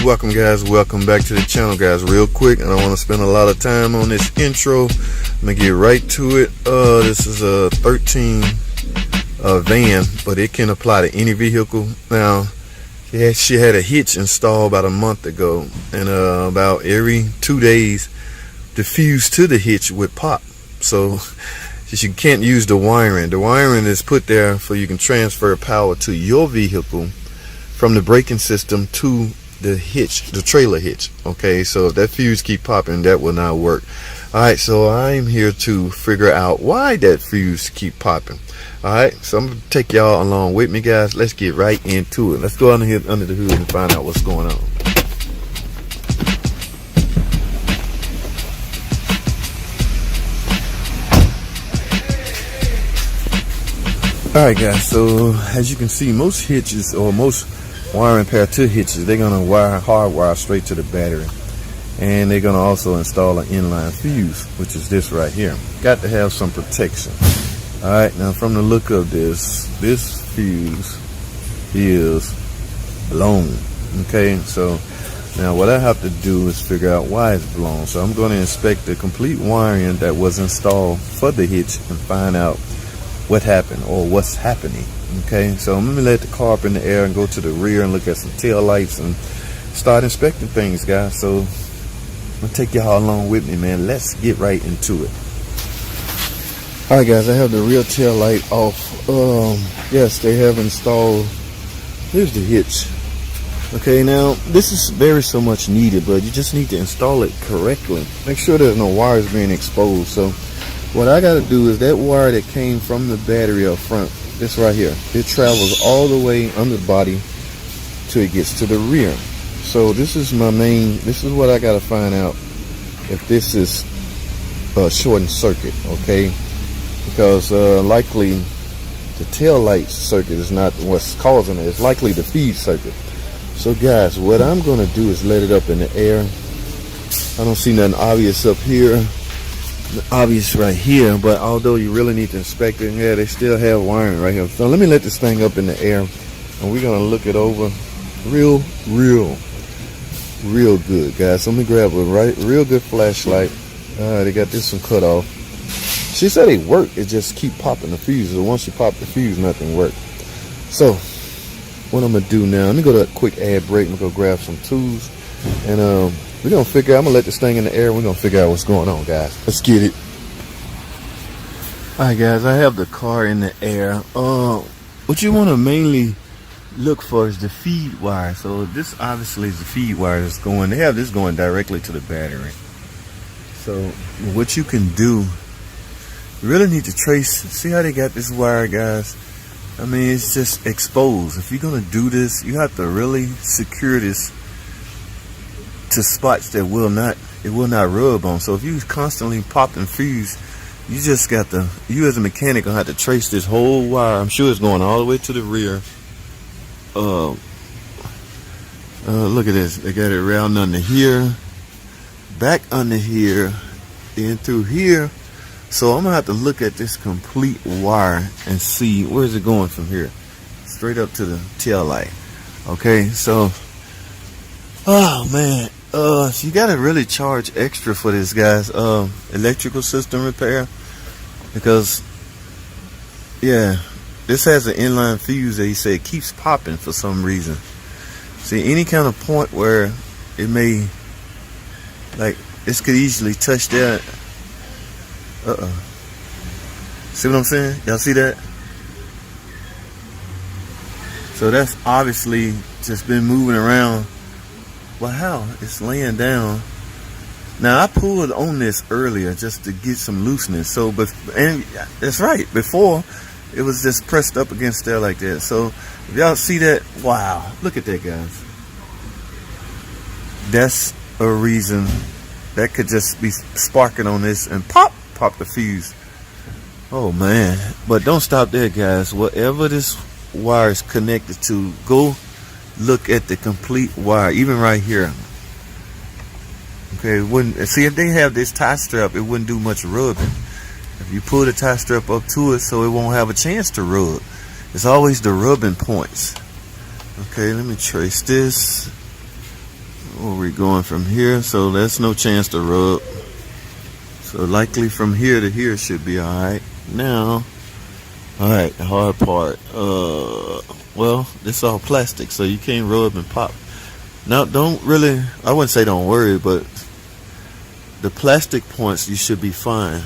Welcome guys, welcome back to the channel guys. Real quick, I don't want to spend a lot of time on this intro. I'm gonna get right to it. This is a 13 van, but it can apply to any vehicle. Now she had a hitch installed about a month ago, and about every 2 days the fuse to the hitch would pop. So you can't use the wiring. The wiring is put there so you can transfer power to your vehicle from the braking system to the hitch, the trailer hitch. Okay, so if that fuse keep popping, that will not work. All right, so I'm here to figure out why that fuse keep popping. All right, so I'm gonna take y'all along with me guys. Let's get right into it. Let's go under here under the hood and find out what's going on. All right guys, so as you can see, most hitches or most wiring pair to hitches, they're gonna hardwire straight to the battery, and they're gonna also install an inline fuse, which is this right here. Got to have some protection. All right, now from the look of this fuse is blown. Okay, so now what I have to do is figure out why it's blown. So I'm going to inspect the complete wiring that was installed for the hitch and find out what happened or what's happening. Okay, so I'm gonna let the car up in the air and go to the rear and look at some tail lights and start inspecting things guys. So I'm gonna take y'all along with me, man. Let's get right into it. All right guys, I have the rear tail light off. Yes, they have installed, here's the hitch. Okay, now this is very so much needed, but you just need to install it correctly. Make sure there's no wires being exposed. So what I got to do is that wire that came from the battery up front, this right here, it travels all the way under the body till it gets to the rear. So this is my main, this is what I got to find out if this is a shortened circuit. Okay, because likely the tail light circuit is not what's causing it. It's likely the feed circuit. So guys, what I'm going to do is let it up in the air. I don't see nothing obvious up here, obvious right here, but although you really need to inspect it, yeah, they still have wiring right here. So let me let this thing up in the air and we're gonna look it over real good guys. So let me grab a real good flashlight. They got this one cut off. She said it worked, it just keep popping the fuse. So once you pop the fuse, nothing worked. So what I'm gonna do now, let me go to a quick ad break and go grab some tools, and we're gonna figure out, I'm gonna let this thing in the air, we're gonna figure out what's going on guys. Let's get it. Alright guys, I have the car in the air. What you want to mainly look for is the feed wire. So this obviously is the feed wire that's going, they have this going directly to the battery. So what you can do, you really need to trace, see how they got this wire guys. I mean, it's just exposed. If you're gonna do this, you have to really secure this to spots that will not rub on. So if you constantly popping fuse, you just got to, you as a mechanic gonna have to trace this whole wire. I'm sure it's going all the way to the rear. Look at this, they got it around under here, back under here, then through here. So I'm gonna have to look at this complete wire and see where's it going from here, straight up to the tail light. Okay, so oh man, you gotta really charge extra for this guys, electrical system repair, because yeah, this has an inline fuse that he said keeps popping for some reason. See, any kind of point where it may, like this could easily touch that. See what I'm saying? Y'all see that? So that's obviously just been moving around. Well, how? It's laying down. Now I pulled on this earlier just to get some looseness. So, but and that's right. Before it was just pressed up against there like that. So if y'all see that, wow, look at that, guys. That's a reason that could just be sparking on this and pop the fuse. Oh man! But don't stop there, guys. Whatever this wire is connected to, go look at the complete wire, even right here. Okay, wouldn't see if they have this tie strap, it wouldn't do much rubbing. If you pull the tie strap up to it, so it won't have a chance to rub. It's always the rubbing points. Okay, let me trace this. Where we going from here? So there's no chance to rub. So likely from here to here should be alright. Now, alright, the hard part. Well, this all plastic, so you can't rub and pop. Now, don't really, I wouldn't say don't worry, but the plastic points, you should be fine.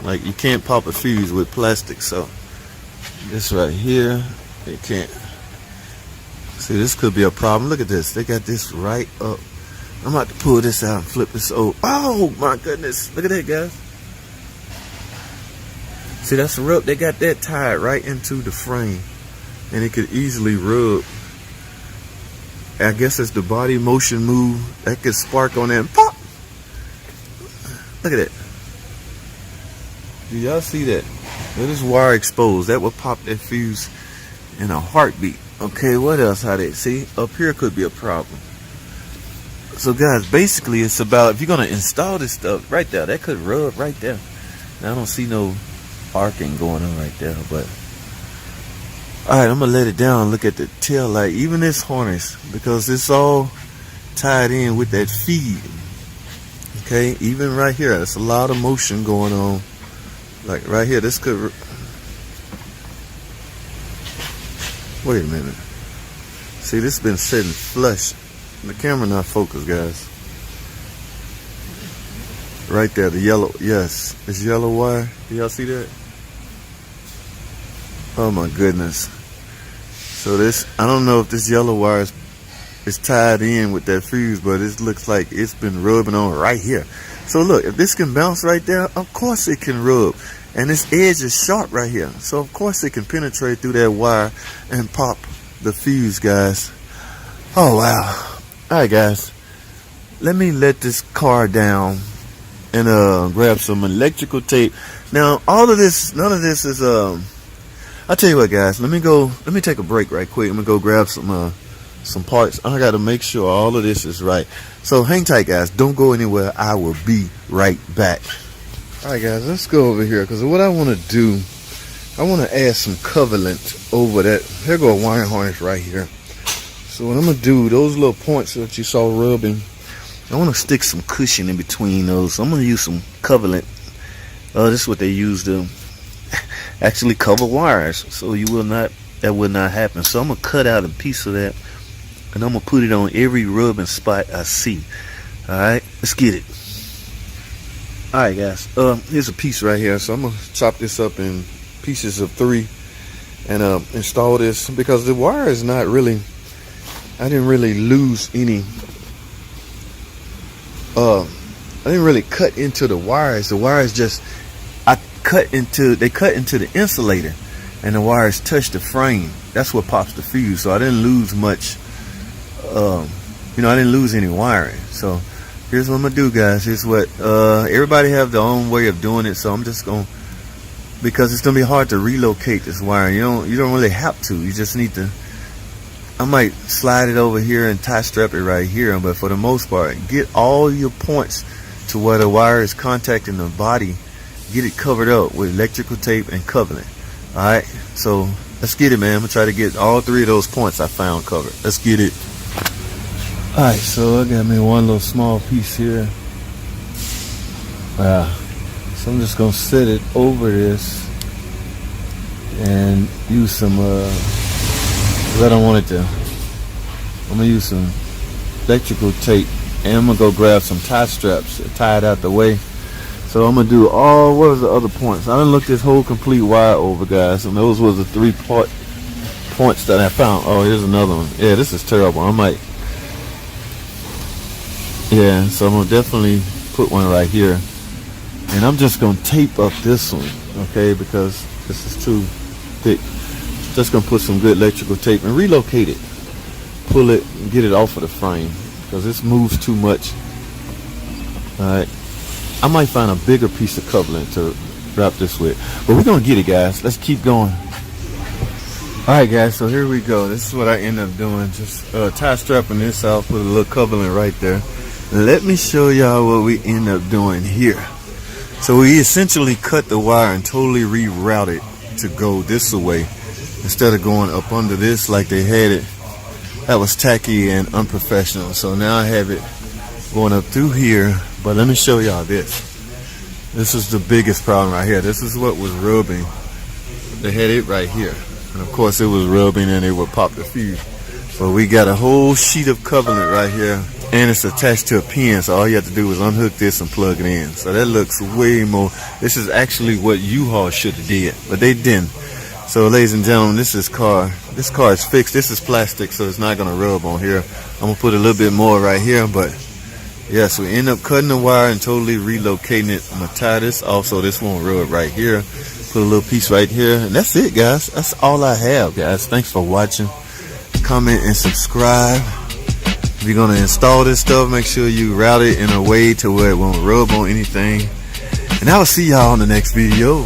Like, you can't pop a fuse with plastic, so this right here, you can't. See, this could be a problem. Look at this. They got this right up. I'm about to pull this out and flip this over. Oh, my goodness. Look at that, guys. See, that's the rub. They got that tied right into the frame. And it could easily rub. I guess as the body motion move, that could spark on that and pop. Look at that. Do y'all see that? That is wire exposed. That would pop that fuse in a heartbeat. Okay, what else? How they see? Up here could be a problem. So guys, basically it's about, if you're gonna install this stuff right there, that could rub right there. Now I don't see no arcing going on right there, but alright, I'm gonna let it down. Look at the tail light, even this harness, because it's all tied in with that feed. Okay, even right here, there's a lot of motion going on. Like right here, this could. Wait a minute. See, this has been sitting flush. The camera not focused, guys. Right there, the yellow. Yes, it's yellow wire. Do y'all see that? Oh my goodness. So this, I don't know if this yellow wire is tied in with that fuse, but it looks like it's been rubbing on right here. So look, if this can bounce right there, of course it can rub. And this edge is sharp right here. So of course it can penetrate through that wire and pop the fuse, guys. Oh wow. Alright guys, let me let this car down and grab some electrical tape. Now all of this, none of this is I'll tell you what guys, let me take a break right quick. I'm gonna go grab some parts. I gotta make sure all of this is right. So hang tight guys, don't go anywhere. I will be right back. Alright guys, let's go over here, because what I want to do, I want to add some covalent over that. Here go a wire harness right here. So what I'm going to do, those little points that you saw rubbing, I want to stick some cushion in between those. So I'm going to use some covalent. This is what they use to actually cover wires, so you will not, that will not happen. So I'm going to cut out a piece of that, and I'm going to put it on every rubbing spot I see. Alright, let's get it. Alright guys, here's a piece right here. So I'm going to chop this up in pieces of 3 and install this, because the wire is not really, I didn't really lose any, I didn't really cut into the wires. The wires just, they cut into the insulator, and the wires touch the frame. That's what pops the fuse. So I didn't lose much, I didn't lose any wiring. So here's what I'm gonna do guys. Here's what everybody have their own way of doing it, so I'm just gonna, because it's gonna be hard to relocate this wire. You don't really have to. You just need to, I might slide it over here and tie strap it right here, but for the most part, get all your points to where the wire is contacting the body. Get it covered up with electrical tape and covalent. Alright, so let's get it, man. I'm gonna try to get all 3 of those points I found covered. Let's get it. Alright, so I got me one little small piece here. So I'm just gonna set it over this and use some because I don't want it to, I'm gonna use some electrical tape, and I'm gonna go grab some tie straps and tie it out the way. So I'm gonna do all, what was the other points? I done looked this whole complete wire over, guys, and those was the 3 points that I found. Oh, here's another one. Yeah, this is terrible. I might, yeah, so I'm gonna definitely put one right here, and I'm just gonna tape up this one, okay, because this is too thick. Just gonna put some good electrical tape and relocate it, pull it and get it off of the frame, because this moves too much. Alright, I might find a bigger piece of covalent to wrap this with, but we're gonna get it, guys. Let's keep going. Alright guys, so here we go. This is what I end up doing. Just tie strapping this out, put a little covalent right there. Let me show y'all what we end up doing here. So we essentially cut the wire and totally reroute it to go this way, instead of going up under this like they had it that was tacky and unprofessional. So now I have it going up through here. But let me show y'all this. This is the biggest problem right here. This is what was rubbing. They had it right here. And of course it was rubbing and it would pop the fuse. But we got a whole sheet of coupling right here. And it's attached to a pin. So all you have to do is unhook this and plug it in. So that looks way more. This is actually what U-Haul should have did. But they didn't. So ladies and gentlemen, this car is fixed. This is plastic, so it's not going to rub on here. I'm going to put a little bit more right here. But yes, we end up cutting the wire and totally relocating it. I'm going to tie this off so this won't rub right here. Put a little piece right here. And that's it, guys. That's all I have, guys. Thanks for watching. Comment and subscribe. If you're going to install this stuff, make sure you route it in a way to where it won't rub on anything. And I will see y'all on the next video.